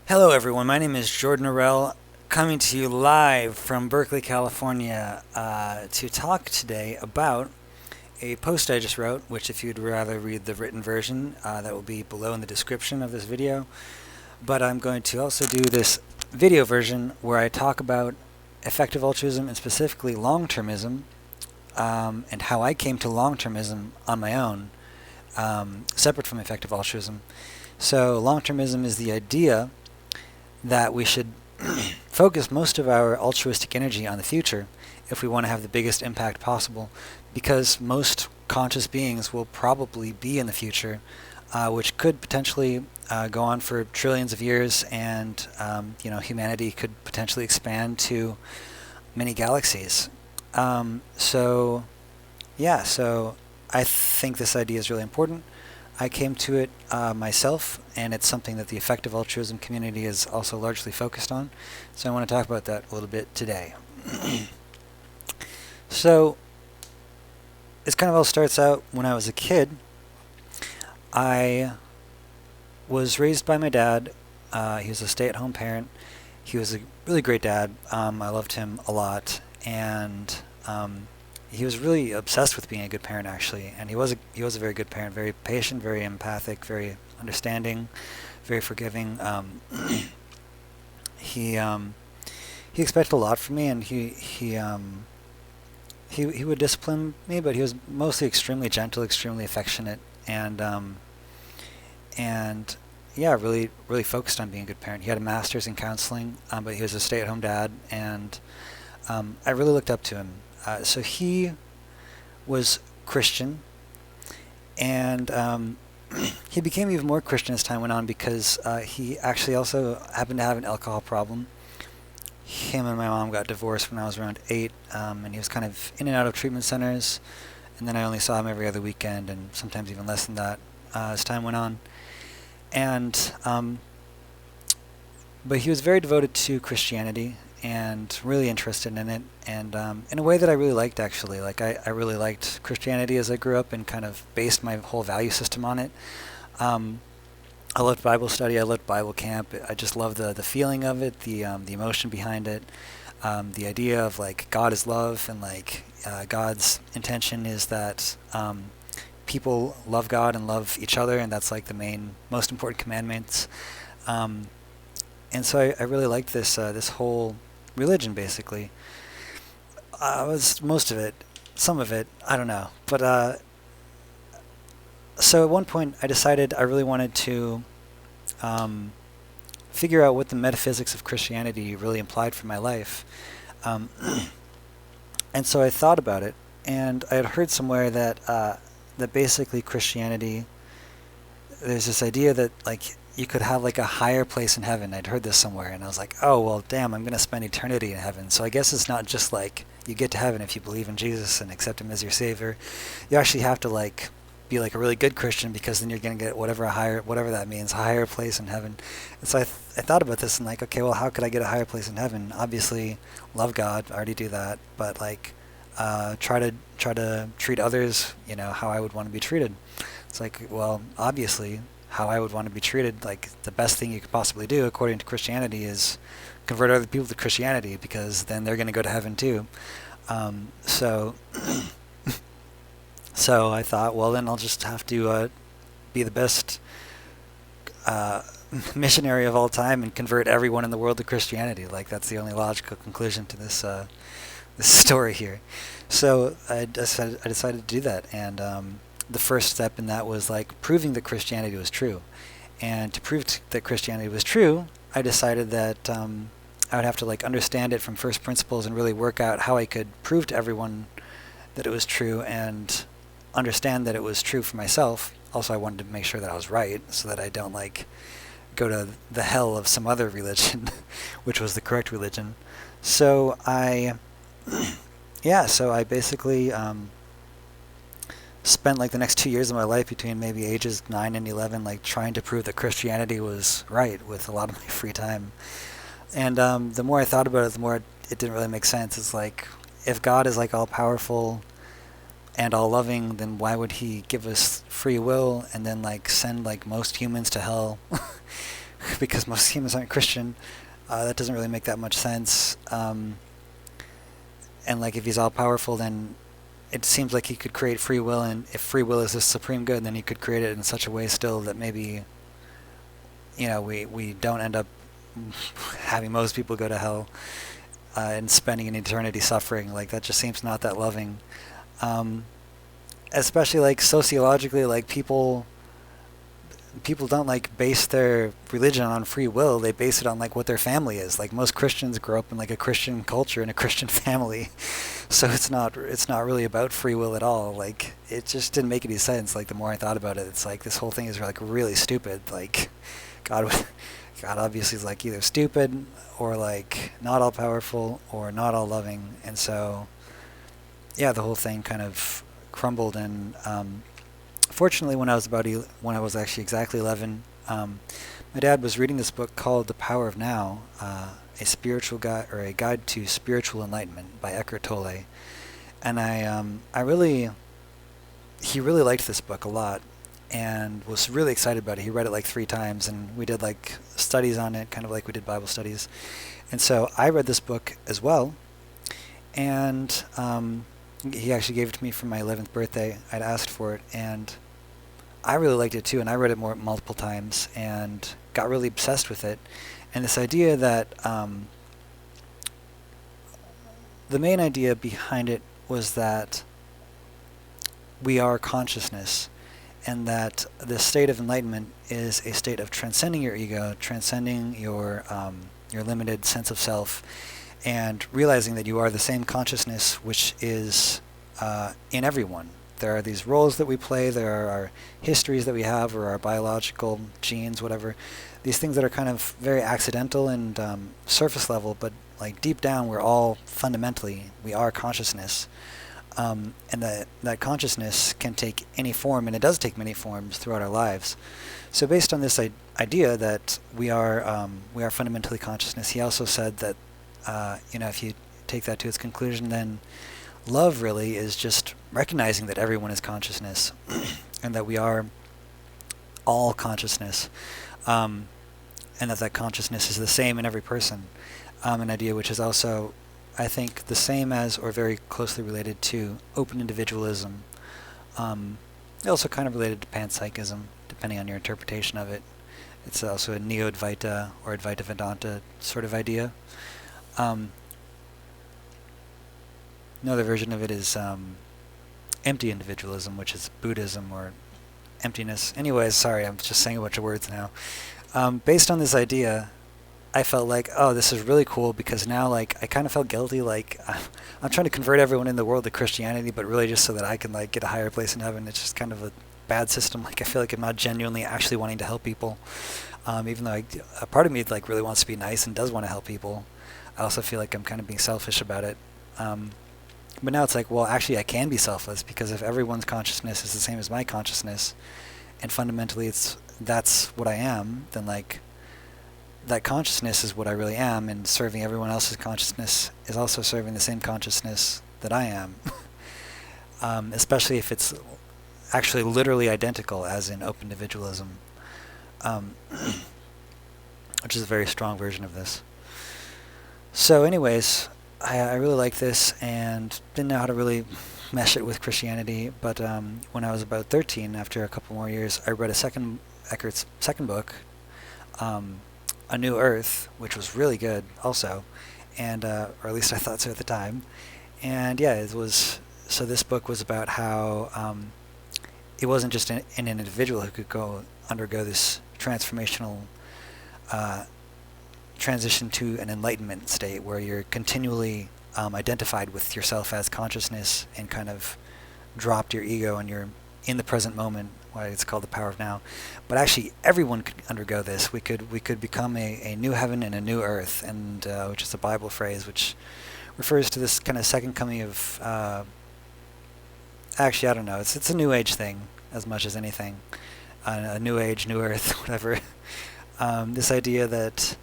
Hello, everyone. My name is Jordan Arel, coming to you live from Berkeley, California, to talk today about a post I just wrote, which if you'd rather read the written version, that will be below in the description of this video. But I'm going to also do this video version where I talk about effective altruism and specifically long-termism, and how I came to long-termism on my own, separate from effective altruism. So long-termism is the idea that we should focus most of our altruistic energy on the future if we want to have the biggest impact possible, because most conscious beings will probably be in the future, which could potentially go on for trillions of years, and humanity could potentially expand to many galaxies. So I think this idea is really important. I came to it myself, and it's something that the effective altruism community is also largely focused on. So I want to talk about that a little bit today. So it kind of all starts out when I was a kid. I was raised by my dad. He was a stay-at-home parent. He was a really great dad. I loved him a lot, and he was really obsessed with being a good parent, actually, and he was a very good parent, very patient, very empathic, very understanding, very forgiving. He expected a lot from me, and he would discipline me, but he was mostly extremely gentle, extremely affectionate, and really focused on being a good parent. He had a master's in counseling, but he was a stay-at-home dad, and I really looked up to him. So he was Christian, and he became even more Christian as time went on because he actually also happened to have an alcohol problem. Him and my mom got divorced when I was around 8, and he was kind of in and out of treatment centers, and then I only saw him every other weekend, and sometimes even less than that as time went on. And but he was very devoted to Christianity and really interested in it, and in a way that I really liked, actually. Like, I really liked Christianity as I grew up and kind of based my whole value system on it. I loved Bible study, I loved Bible camp. I just loved the feeling of it, the emotion behind it, the idea of, like, God is love, and, like, God's intention is that people love God and love each other, and that's, like, the most important commandments. And so I really liked this whole religion, basically. Was most of it, some of it, I don't know. But so at one point I decided I really wanted to figure out what the metaphysics of Christianity really implied for my life. And so I thought about it, and I had heard somewhere that basically Christianity, there's this idea that, like, you could have, like, a higher place in heaven. I'd heard this somewhere, and I was like, oh, well, damn, I'm going to spend eternity in heaven. So I guess it's not just, like, you get to heaven if you believe in Jesus and accept him as your savior. You actually have to, like, be, like, a really good Christian, because then you're going to get whatever that means, a higher place in heaven. And so I thought about this and, like, okay, well, how could I get a higher place in heaven? Obviously, love God, I already do that, but, like, try to treat others, how I would want to be treated. It's like, well, obviously, how I would want to be treated, like, the best thing you could possibly do according to Christianity is convert other people to Christianity, because then they're going to go to heaven too. So I thought, well, then I'll just have to be the best missionary of all time and convert everyone in the world to Christianity. Like, that's the only logical conclusion to this story here. So I decided to do that, and the first step in that was, like, proving that Christianity was true. And to prove that Christianity was true, I decided that I would have to, like, understand it from first principles and really work out how I could prove to everyone that it was true and understand that it was true for myself. Also, I wanted to make sure that I was right, so that I don't, like, go to the hell of some other religion, which was the correct religion. So I basically spent, like, the next 2 years of my life, between maybe ages 9 and 11, like, trying to prove that Christianity was right with a lot of my free time. And the more I thought about it, the more it didn't really make sense. It's like, if God is, like, all powerful and all loving, then why would he give us free will and then, like, send, like, most humans to hell because most humans aren't Christian. That doesn't really make that much sense. And like if he's all powerful, then it seems like he could create free will, and if free will is the supreme good, then he could create it in such a way still that maybe, we don't end up having most people go to hell and spending an eternity suffering. Like that just seems not that loving. Especially like sociologically, like people don't like base their religion on free will. They base it on like what their family is. Like most Christians grow up in like a Christian culture and a Christian family, so it's not really about free will at all. Like it just didn't make any sense. Like the more I thought about it, it's like this whole thing is like really stupid. Like God obviously is like either stupid or like not all powerful or not all loving, and so yeah, the whole thing kind of crumbled. And fortunately, when I was actually exactly 11, my dad was reading this book called The Power of Now, a spiritual guide, or a guide to spiritual enlightenment by Eckhart Tolle, and he really liked this book a lot and was really excited about it. He read it like 3 times, and we did like studies on it, kind of like we did Bible studies. And so I read this book as well, and he actually gave it to me for my 11th birthday. I'd asked for it, and I really liked it too, and I read it multiple times and got really obsessed with it. And this idea that the main idea behind it was that we are consciousness, and that the state of enlightenment is a state of transcending your ego, transcending your limited sense of self, and realizing that you are the same consciousness which is in everyone. There are these roles that we play, there are our histories that we have, or our biological genes, whatever. These things that are kind of very accidental and surface level, but like deep down we're all fundamentally, we are consciousness. And that consciousness can take any form, and it does take many forms throughout our lives. So based on this idea that we are fundamentally consciousness, he also said that if you take that to its conclusion, then love really is just recognizing that everyone is consciousness and that we are all consciousness, and that consciousness is the same in every person. An idea which is also, I think, the same as or very closely related to open individualism. Also kind of related to panpsychism, depending on your interpretation of it. It's also a Neo-Advaita or Advaita Vedanta sort of idea. Another version of it is empty individualism, which is Buddhism or emptiness. Anyways, sorry, I'm just saying a bunch of words now. Based on this idea, I felt like, oh, this is really cool, because now like I kind of felt guilty, like I'm trying to convert everyone in the world to Christianity, but really just so that I can like get a higher place in heaven. It's just kind of a bad system. Like I feel like I'm not genuinely actually wanting to help people, even though a part of me like really wants to be nice and does want to help people. I also feel like I'm kind of being selfish about it. But now it's like, well, actually I can be selfless, because if everyone's consciousness is the same as my consciousness, and fundamentally that's what I am, then like that consciousness is what I really am, and serving everyone else's consciousness is also serving the same consciousness that I am. Especially if it's actually literally identical, as in open individualism, which is a very strong version of this. So anyways, I really like this, and didn't know how to really mesh it with Christianity, but when I was about 13, after a couple more years, I read Eckart's second book, A New Earth, which was really good also, and or at least I thought so at the time. And yeah, so this book was about how it wasn't just an individual who could undergo this transformational transition to an enlightenment state where you're continually identified with yourself as consciousness and kind of dropped your ego and you're in the present moment, why it's called the power of now. But actually everyone could undergo this. We could become a new heaven and a new earth, and which is a Bible phrase which refers to this kind of second coming of actually I don't know, it's a new age thing as much as anything, a new age, new earth, whatever. This idea that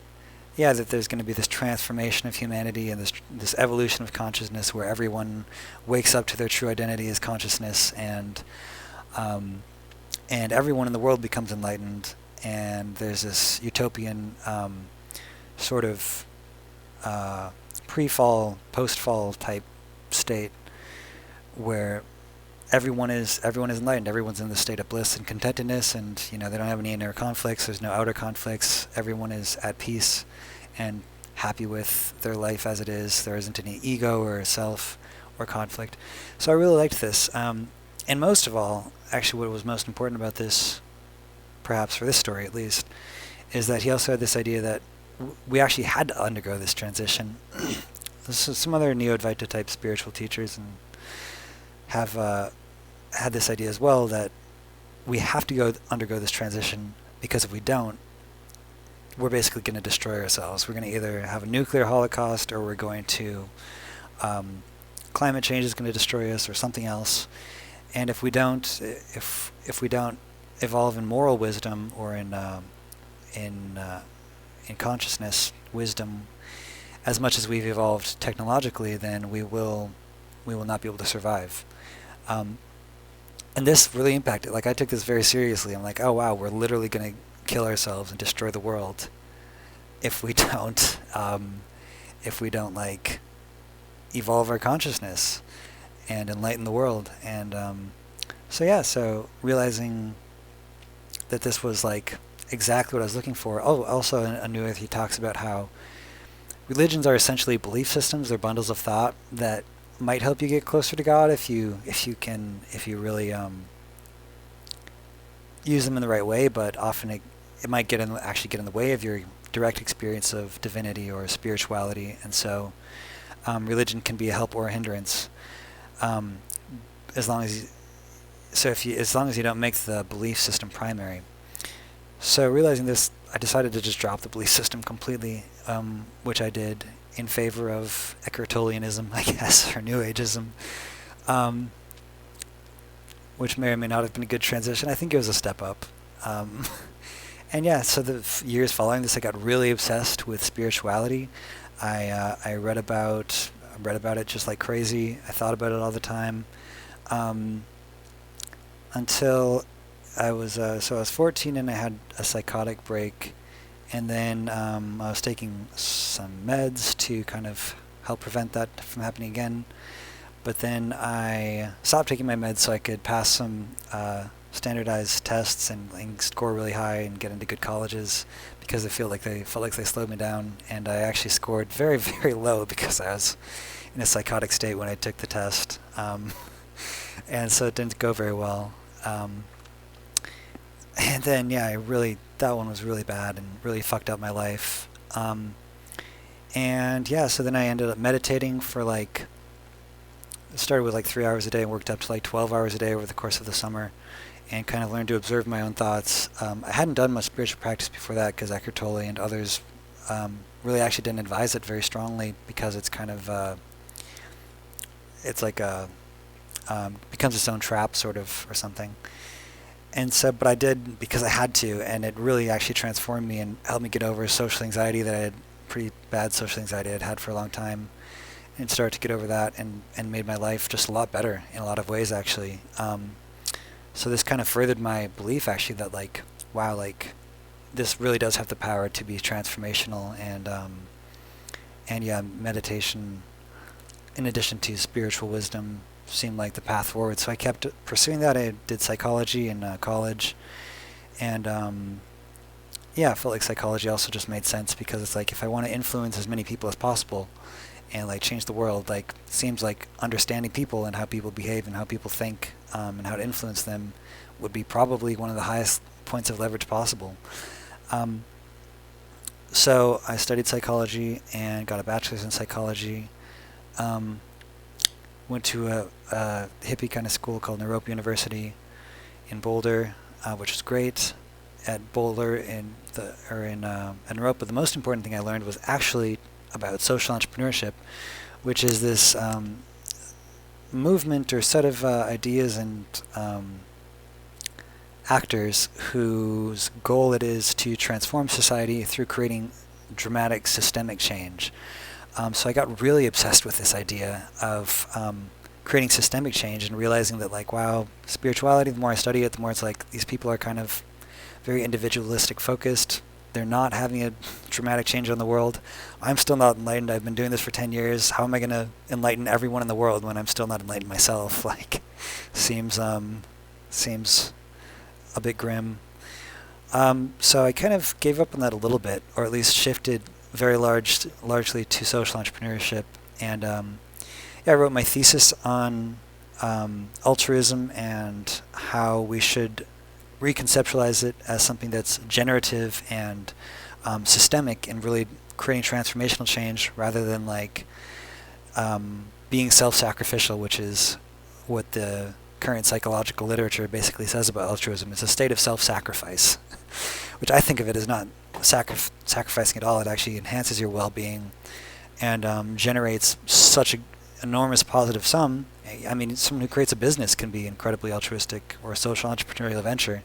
that there's going to be this transformation of humanity and this evolution of consciousness where everyone wakes up to their true identity as consciousness, and everyone in the world becomes enlightened, and there's this utopian sort of pre-fall, post-fall type state where everyone is enlightened. Everyone's in the state of bliss and contentedness, and they don't have any inner conflicts. There's no outer conflicts. Everyone is at peace and happy with their life as it is. There isn't any ego or self or conflict. So I really liked this. And most of all, actually, what was most important about this, perhaps for this story at least, is that he also had this idea that we actually had to undergo this transition. Some other Neo-Advaita type spiritual teachers and have had this idea as well, that we have to undergo this transition, because if we don't, we're basically going to destroy ourselves. We're going to either have a nuclear holocaust, or we're going to climate change is going to destroy us, or something else. And if we don't evolve in moral wisdom, or in consciousness wisdom, as much as we've evolved technologically, then we will not be able to survive. And this really impacted. Like, I took this very seriously. I'm like, oh wow, we're literally going to kill ourselves and destroy the world if we don't like evolve our consciousness and enlighten the world. And so realizing that this was like exactly what I was looking for. Oh, also in New Earth, he talks about how religions are essentially belief systems. They're bundles of thought that might help you get closer to God if you really use them in the right way, but often it might actually get in the way of your direct experience of divinity or spirituality. And so religion can be a help or a hindrance, as long as you don't make the belief system primary. So realizing this, I decided to just drop the belief system completely, which I did in favor of Eckhart Tolleanism, I guess, or New Ageism, which may or may not have been a good transition. I think it was a step up. And yeah, so the years following this, I got really obsessed with spirituality. I read about it just like crazy. I thought about it all the time, until I was 14 and I had a psychotic break. And then I was taking some meds to kind of help prevent that from happening again. But then I stopped taking my meds so I could pass some standardized tests and score really high and get into good colleges, because I felt like they slowed me down. And I actually scored very, very low because I was in a psychotic state when I took the test. And so it didn't go very well. And then, that one was really bad and really fucked up my life. So then I ended up meditating for started with 3 hours a day and worked up to 12 hours a day over the course of the summer, and kind of learned to observe my own thoughts. I hadn't done much spiritual practice before that, because Eckhart Tolle and others really actually didn't advise it very strongly, because it's kind of, becomes its own trap sort of, or something. And so, but I did because I had to, and it really actually transformed me and helped me get over social anxiety that I had, pretty bad social anxiety I'd had for a long time, and started to get over that, and made my life just a lot better in a lot of ways, actually. So this kind of furthered my belief, actually, that wow, this really does have the power to be transformational, and meditation, in addition to spiritual wisdom, seemed like the path forward. So I kept pursuing that. I did psychology in college, and I felt like psychology also just made sense, because it's if I want to influence as many people as possible and change the world, seems like understanding people and how people behave and how people think, and how to influence them would be probably one of the highest points of leverage possible. So I studied psychology and got a bachelor's in psychology. Went to a hippie kind of school called Naropa University in Boulder, which was great. At Boulder at Naropa, the most important thing I learned was actually about social entrepreneurship, which is this movement or set of ideas and actors whose goal it is to transform society through creating dramatic systemic change. So I got really obsessed with this idea of creating systemic change, and realizing that wow, spirituality, the more I study it, the more it's these people are kind of very individualistic focused. They're not having a dramatic change on the world. I'm still not enlightened. I've been doing this for 10 years. How am I going to enlighten everyone in the world when I'm still not enlightened myself? Like, seems a bit grim. So I kind of gave up on that a little bit, or at least shifted largely to social entrepreneurship. And I wrote my thesis on altruism and how we should reconceptualize it as something that's generative and systemic and really creating transformational change rather than like being self-sacrificial, which is what the current psychological literature basically says about altruism. It's a state of self-sacrifice, which I think of it as not sacrificing at all. It actually enhances your well-being and generates such an enormous positive sum. I mean, someone who creates a business can be incredibly altruistic, or a social entrepreneurial venture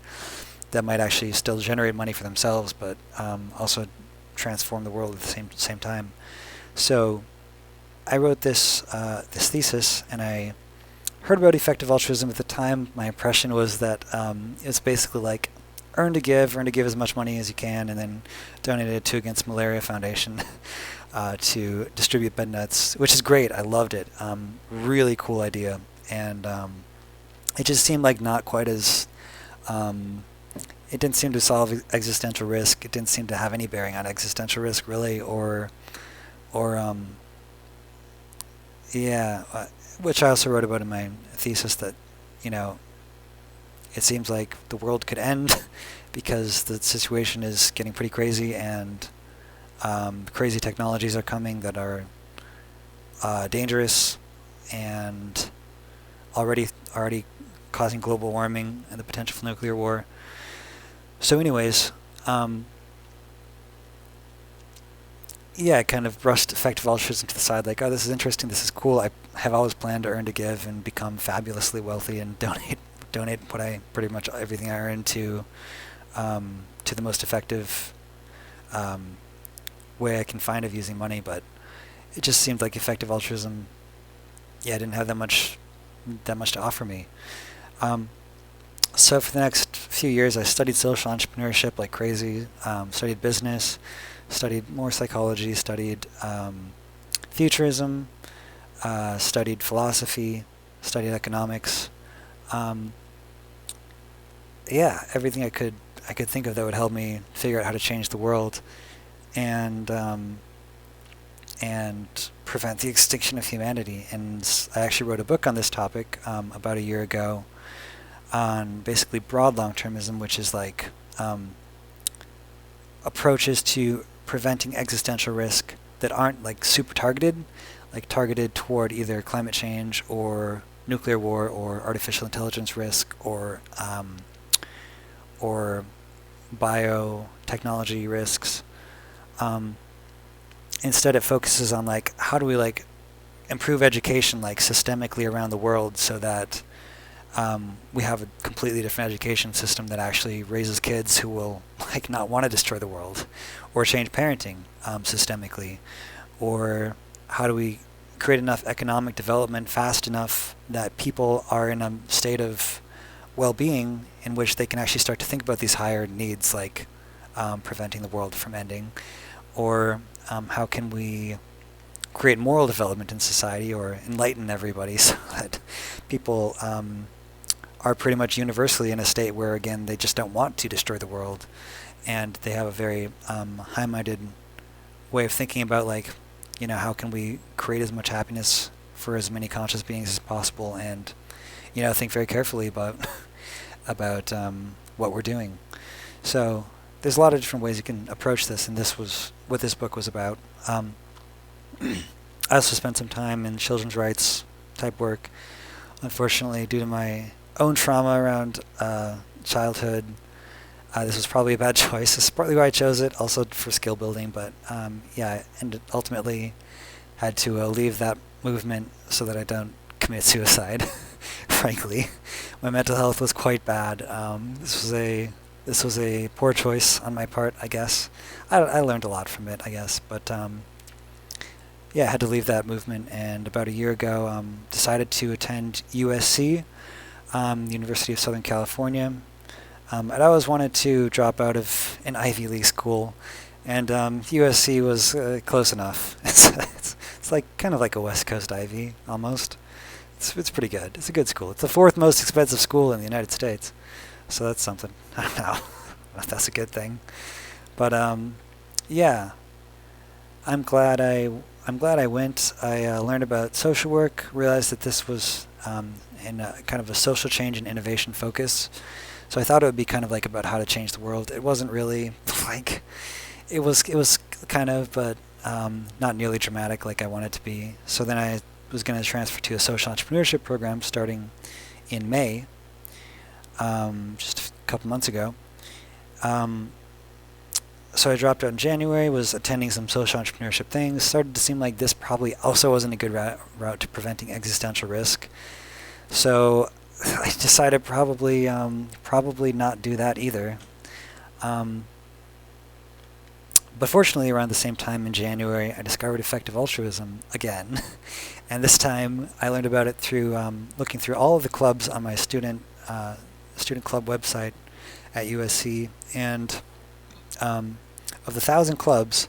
that might actually still generate money for themselves, but also transform the world at the same time. So I wrote this thesis, and I heard about effective altruism at the time. My impression was that it's basically like earn to give as much money as you can, and then donate it to Against Malaria Foundation to distribute bed nets, which is great. I loved it. Really cool idea, and it just seemed like not quite as. It didn't seem to solve existential risk. It didn't seem to have any bearing on existential risk, really, which I also wrote about in my thesis, that, it seems like the world could end because the situation is getting pretty crazy, and crazy technologies are coming that are dangerous and already causing global warming and the potential for nuclear war. So anyways, I kind of brushed effective altruism to the side, like, oh, this is interesting, this is cool. I have always planned to earn to give and become fabulously wealthy and donate what I pretty much everything I earn to the most effective way I can find of using money. But it just seemed like effective altruism, didn't have that much to offer me. So for the next few years, I studied social entrepreneurship like crazy. Studied business, studied more psychology, studied futurism, studied philosophy, studied economics. Everything I could think of that would help me figure out how to change the world and prevent the extinction of humanity. And I actually wrote a book on this topic about a year ago on basically broad long-termism, which is like approaches to preventing existential risk that aren't like super targeted, like targeted toward either climate change or nuclear war or artificial intelligence risk or biotechnology risks. Instead, it focuses on like how do we like improve education like systemically around the world so that we have a completely different education system that actually raises kids who will like not want to destroy the world, or change parenting systemically, or how do we create enough economic development fast enough that people are in a state of well-being in which they can actually start to think about these higher needs, like preventing the world from ending, or how can we create moral development in society or enlighten everybody so that people are pretty much universally in a state where, again, they just don't want to destroy the world, and they have a very high-minded way of thinking about, like, how can we create as much happiness for as many conscious beings as possible, and think very carefully about what we're doing. So there's a lot of different ways you can approach this, and this was what this book was about. I also spent some time in children's rights type work. Unfortunately, due to my own trauma around childhood, this was probably a bad choice. This is partly why I chose it, also for skill building, but and ultimately had to leave that movement so that I don't commit suicide. Frankly, my mental health was quite bad. This was a poor choice on my part, I guess. I learned a lot from it, I guess, but I had to leave that movement, and about a year ago decided to attend USC, the University of Southern California, I'd always wanted to drop out of an Ivy League school, and USC was close enough. It's like kind of like a West Coast Ivy almost. It's pretty good. It's a good school. It's the fourth most expensive school in the United States, so that's something. I don't know if that's a good thing, but yeah, I'm glad I went. I learned about social work, realized that this was in kind of a social change and innovation focus. So I thought it would be kind of like about how to change the world. It wasn't really like it was kind of, but not nearly dramatic like I wanted it to be. So then I was going to transfer to a social entrepreneurship program starting in May, just a couple months ago. So I dropped out in January, was attending some social entrepreneurship things, started to seem like this probably also wasn't a good route to preventing existential risk. So I decided probably not do that either. But fortunately, around the same time in January, I discovered Effective Altruism again. And this time, I learned about it through looking through all of the clubs on my student club website at USC. And of the 1,000 clubs,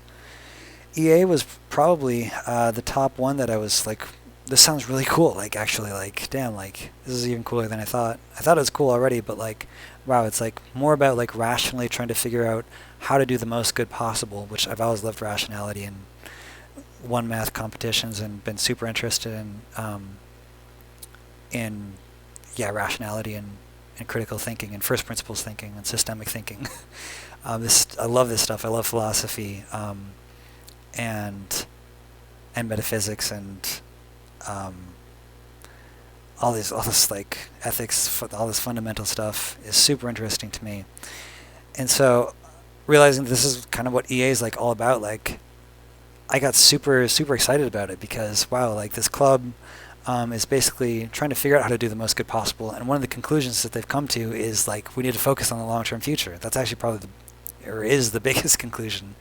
EA was probably the top one that I was like, this sounds really cool. Like, actually, like, damn, like, this is even cooler than I thought. I thought it was cool already, but like, wow, it's like more about like rationally trying to figure out how to do the most good possible, which I've always loved rationality and won math competitions and been super interested in rationality and critical thinking and first principles thinking and systemic thinking. I love this stuff. I love philosophy and metaphysics and all this like ethics, all this fundamental stuff is super interesting to me. And so realizing this is kind of what EA is like all about, like I got super excited about it because wow, like this club is basically trying to figure out how to do the most good possible. And one of the conclusions that they've come to is like we need to focus on the long-term future. That's actually probably is the biggest conclusion.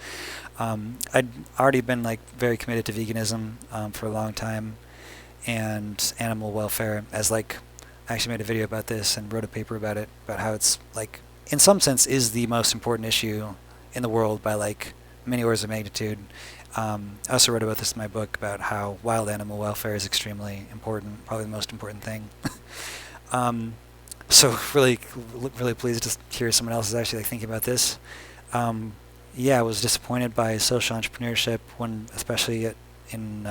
I'd already been like very committed to veganism for a long time and animal welfare as like I actually made a video about this and wrote a paper about it, about how it's like in some sense is the most important issue in the world by like many orders of magnitude. I also wrote about this in my book about how wild animal welfare is extremely important, probably the most important thing. So really pleased to hear someone else is actually like thinking about this. I was disappointed by social entrepreneurship when, especially in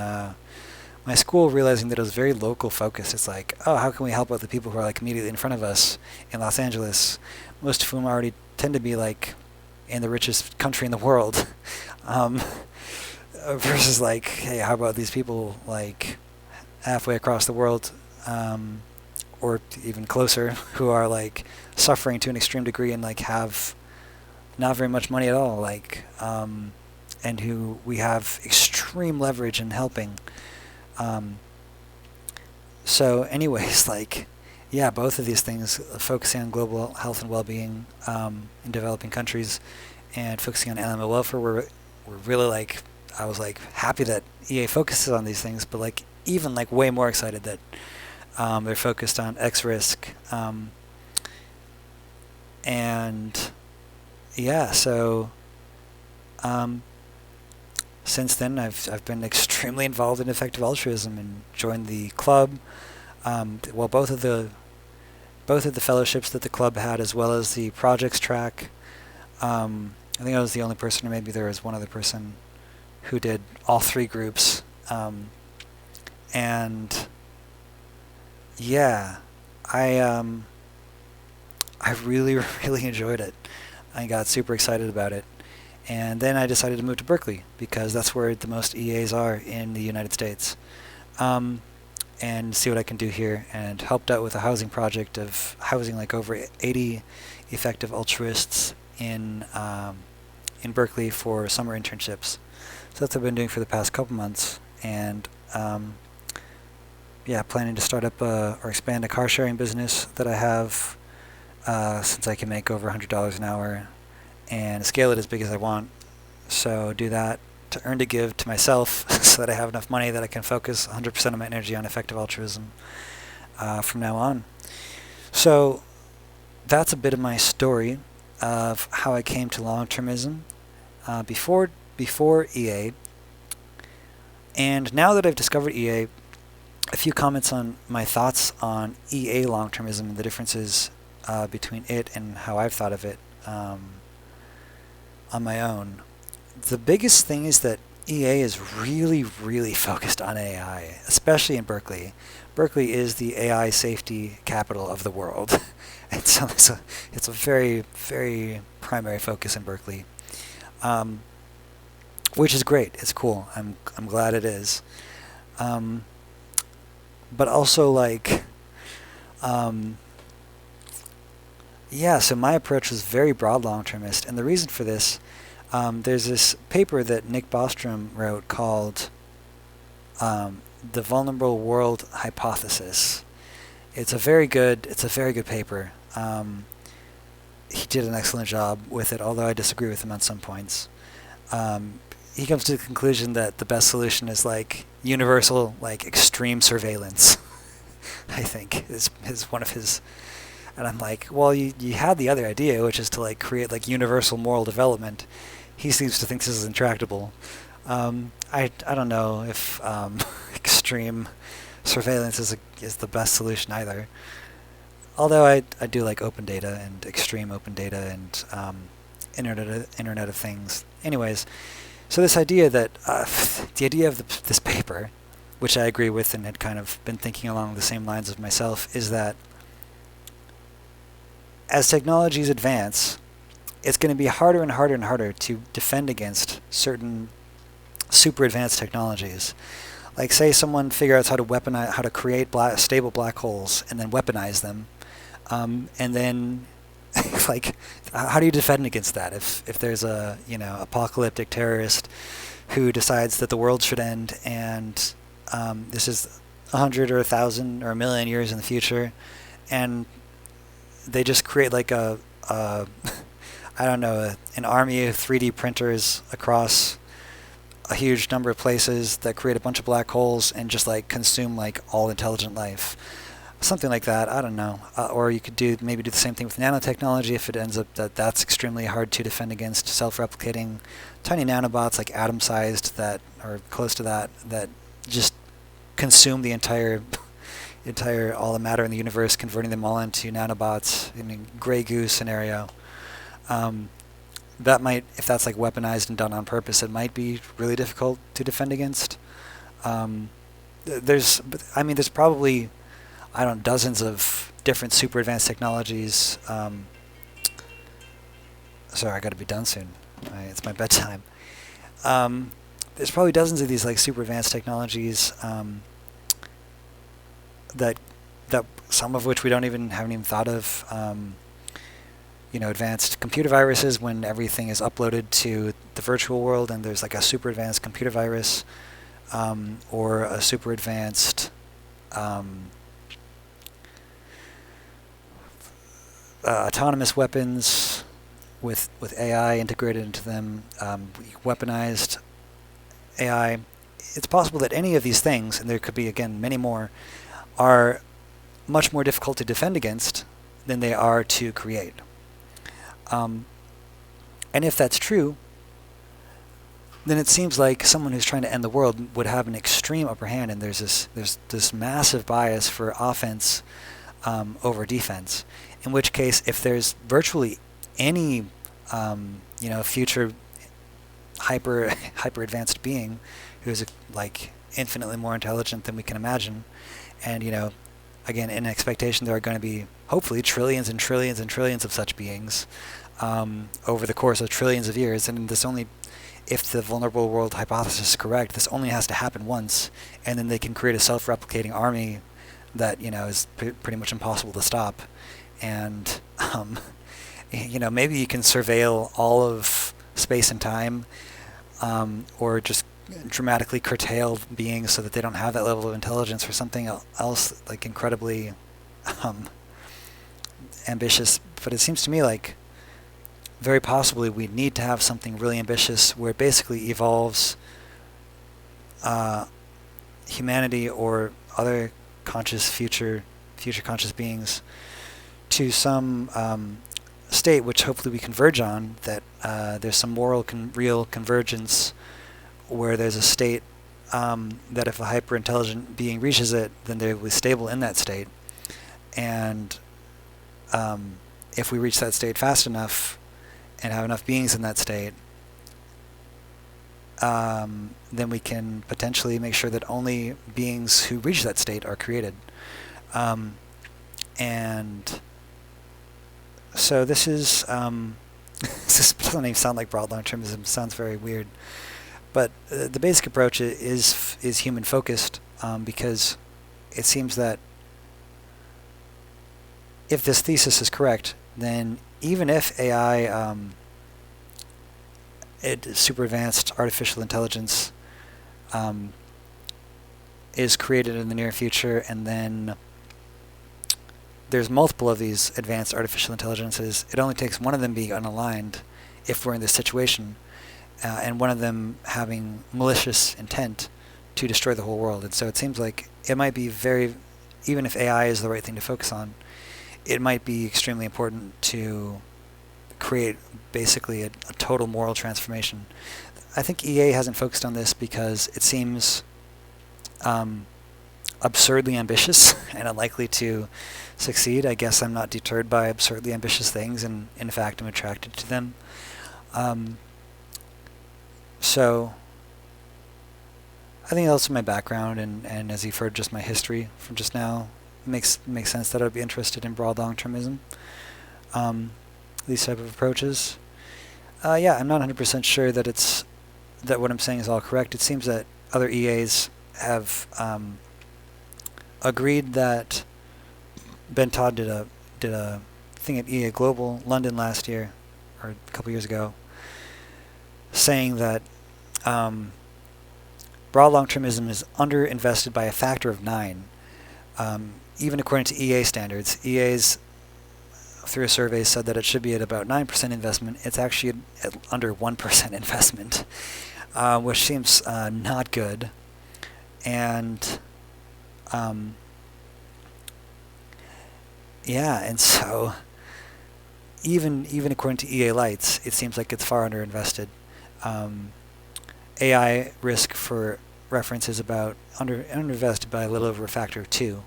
my school, realizing that it was very local focused. It's like, oh, how can we help out the people who are like immediately in front of us in Los Angeles, most of whom already tend to be like in the richest country in the world, versus like, hey, how about these people like halfway across the world, or even closer, who are like suffering to an extreme degree and like have not very much money at all, like, and who we have extreme leverage in helping. So anyways, like, yeah, both of these things, focusing on global health and well-being in developing countries and focusing on animal welfare, were really like, I was like happy that EA focuses on these things, but like even like way more excited that they're focused on X risk. And yeah, so since then I've been extremely involved in Effective Altruism and joined the club. Both of the fellowships that the club had, as well as the projects track. I think I was the only person, or maybe there was one other person who did all three groups. And yeah, I really enjoyed it. I got super excited about it. And then I decided to move to Berkeley because that's where the most EAs are in the United States. And see what I can do here, and helped out with a housing project of housing like over 80 effective altruists in Berkeley for summer internships. So that's what I've been doing for the past couple months, and planning to start up or expand a car sharing business that I have, since I can make over $100 an hour and scale it as big as I want. So do that to earn to give to myself so that I have enough money that I can focus 100% of my energy on effective altruism from now on. So that's a bit of my story of how I came to long-termism before EA. And now that I've discovered EA, a few comments on my thoughts on EA long-termism and the differences between it and how I've thought of it on my own. The biggest thing is that EA is really, really focused on AI, especially in Berkeley. Berkeley is the AI safety capital of the world. And so it's a very, very primary focus in Berkeley, which is great. It's cool. I'm glad it is. But also, like, yeah, so my approach was very broad long-termist, and the reason for this, there's this paper that Nick Bostrom wrote called The Vulnerable World Hypothesis. It's a very good paper. He did an excellent job with it, although I disagree with him on some points. He comes to the conclusion that the best solution is like universal, like extreme surveillance. I think is one of his, and I'm like, well, you had the other idea, which is to like create like universal moral development. He seems to think this is intractable. I don't know if extreme surveillance is the best solution either. Although I do like open data and extreme open data and Internet of Things. Anyways, so this idea that the idea of this paper, which I agree with and had kind of been thinking along the same lines of myself, is that as technologies advance, it's going to be harder and harder and harder to defend against certain super advanced technologies. Like, say someone figures out how to create stable black holes and then weaponize them, and then like, how do you defend against that if there's a apocalyptic terrorist who decides that the world should end and this is 100 or 1,000 or 1,000,000 years in the future, and they just create like I don't know, an army of 3D printers across a huge number of places that create a bunch of black holes and just like consume like all intelligent life. Something like that, I don't know. Or you could maybe do the same thing with nanotechnology if it ends up that's extremely hard to defend against. Self-replicating tiny nanobots like atom-sized that are close to that just consume the entire all the matter in the universe, converting them all into nanobots in a Grey Goose scenario. That might, if that's like weaponized and done on purpose, it might be really difficult to defend against. There's probably, I don't know, dozens of different super advanced technologies. Sorry, I got to be done soon. It's my bedtime. There's probably dozens of these like super advanced technologies that some of which we haven't even thought of. Advanced computer viruses, when everything is uploaded to the virtual world and there's like a super advanced computer virus, or a super advanced autonomous weapons with AI integrated into them, weaponized AI. It's possible that any of these things, and there could be, again, many more, are much more difficult to defend against than they are to create. And if that's true, then it seems like someone who's trying to end the world would have an extreme upper hand, and there's this massive bias for offense over defense. In which case, if there's virtually any future hyper advanced being who's like infinitely more intelligent than we can imagine, and again, in expectation there are going to be hopefully trillions and trillions and trillions of such beings over the course of trillions of years, and if the vulnerable world hypothesis is correct, this only has to happen once, and then they can create a self-replicating army that is pretty much impossible to stop. And maybe you can surveil all of space and time, or just dramatically curtail beings so that they don't have that level of intelligence, or something else like incredibly ambitious. But it seems to me like very possibly we need to have something really ambitious where it basically evolves humanity or other conscious future conscious beings to some state which hopefully we converge on, that there's some moral real convergence where there's a state that if a hyper-intelligent being reaches it, then they will be stable in that state. And if we reach that state fast enough and have enough beings in that state, then we can potentially make sure that only beings who reach that state are created. And so this is, this doesn't even sound like broad long-termism, sounds very weird. But the basic approach is human-focused, because it seems that if this thesis is correct, then even if AI, super advanced artificial intelligence, is created in the near future, and then there's multiple of these advanced artificial intelligences, it only takes one of them being unaligned if we're in this situation, and one of them having malicious intent to destroy the whole world. And so it seems like it might be even if AI is the right thing to focus on, it might be extremely important to create basically a total moral transformation. I think EA hasn't focused on this because it seems absurdly ambitious and unlikely to succeed. I guess I'm not deterred by absurdly ambitious things, and in fact I'm attracted to them. So I think that's my background, and as you've heard, just my history from just now makes sense that I'd be interested in broad long-termism, these type of approaches. Yeah, I'm not 100% sure that what I'm saying is all correct. It seems that other EAs have agreed that Ben Todd did a thing at EA Global London last year, or a couple years ago, saying that broad long-termism is underinvested by a factor of 9. Even according to EA standards, EA's through a survey said that it should be at about 9% investment. It's actually at under 1% investment, which seems not good. And yeah, and so even according to EA Lights, it seems like it's far underinvested. AI risk for reference is about underinvested by a little over a factor of 2.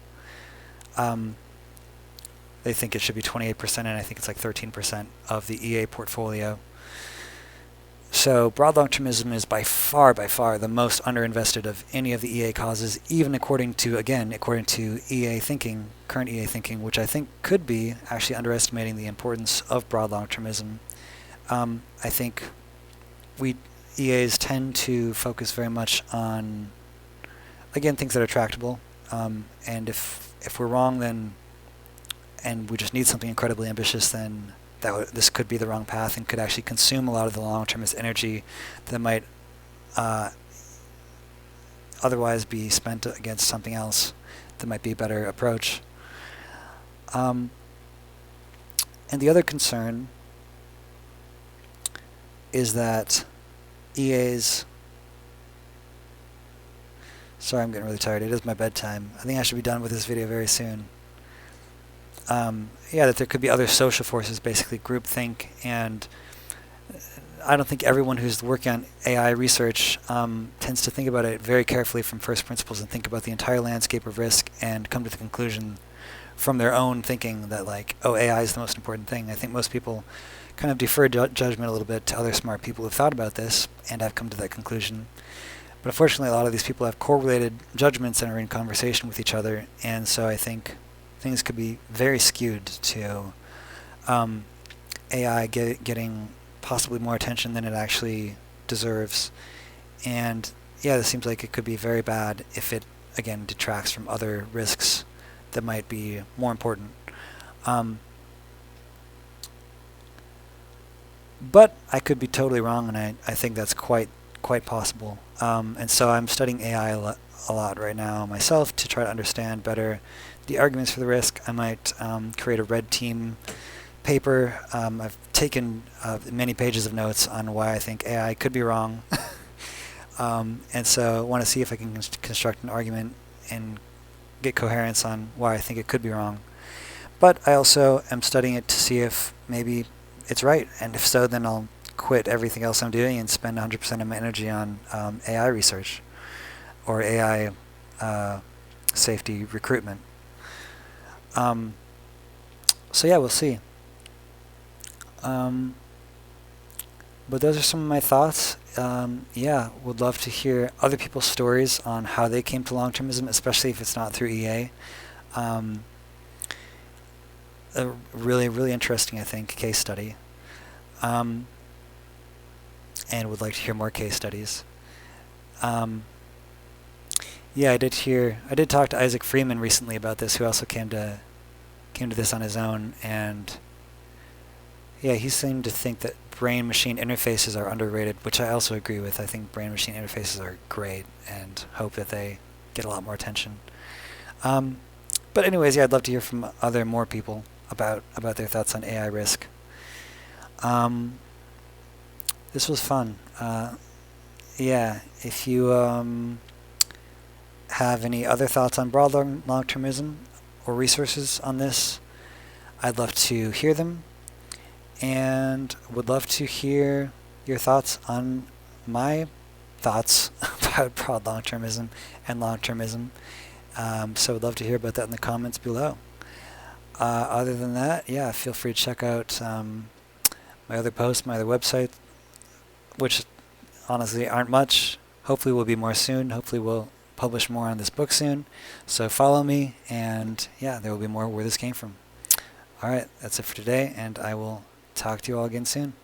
They think it should be 28%, and I think it's like 13% of the EA portfolio. So broad long-termism is by far the most underinvested of any of the EA causes, even according to EA thinking, current EA thinking, which I think could be actually underestimating the importance of broad long-termism. I think EAs tend to focus very much on, again, things that are tractable, and if we're wrong, then, and we just need something incredibly ambitious, then this could be the wrong path and could actually consume a lot of the long-termist energy that might otherwise be spent against something else that might be a better approach. And the other concern is that EA's... Sorry, I'm getting really tired. It is my bedtime. I think I should be done with this video very soon. Yeah, that there could be other social forces, basically groupthink, and I don't think everyone who's working on AI research tends to think about it very carefully from first principles and think about the entire landscape of risk and come to the conclusion from their own thinking that, like, oh, AI is the most important thing. I think most people kind of defer judgment a little bit to other smart people who've thought about this and have come to that conclusion. But unfortunately, a lot of these people have correlated judgments and are in conversation with each other, and so I think things could be very skewed to AI getting possibly more attention than it actually deserves. And yeah, this seems like it could be very bad if it, again, detracts from other risks that might be more important. But I could be totally wrong, and I think that's quite possible. And so I'm studying AI a lot right now myself to try to understand better the arguments for the risk. I might create a red team paper. I've taken many pages of notes on why I think AI could be wrong. And so I want to see if I can construct an argument and get coherence on why I think it could be wrong. But I also am studying it to see if maybe it's right, and if so, then I'll quit everything else I'm doing and spend 100% of my energy on AI research or AI safety recruitment. So yeah, we'll see. But those are some of my thoughts. Yeah, would love to hear other people's stories on how they came to long-termism, especially if it's not through EA. A really, really interesting, I think, case study. And would like to hear more case studies. Yeah, I did talk to Isaac Freeman recently about this, who also came to this on his own, and yeah, he seemed to think that brain-machine interfaces are underrated, which I also agree with. I think brain-machine interfaces are great, and hope that they get a lot more attention. But anyways, yeah, I'd love to hear from more people about their thoughts on AI risk. This was fun. Yeah, if you have any other thoughts on broad long-termism or resources on this, I'd love to hear them, and would love to hear your thoughts on my thoughts about broad long-termism and long-termism. So I'd love to hear about that in the comments below. Other than that, yeah, feel free to check out my other posts, my other website, which honestly aren't much. Hopefully will be more soon. Hopefully we'll publish more on this book soon. So follow me, and yeah, there will be more where this came from. All right, that's it for today, and I will talk to you all again soon.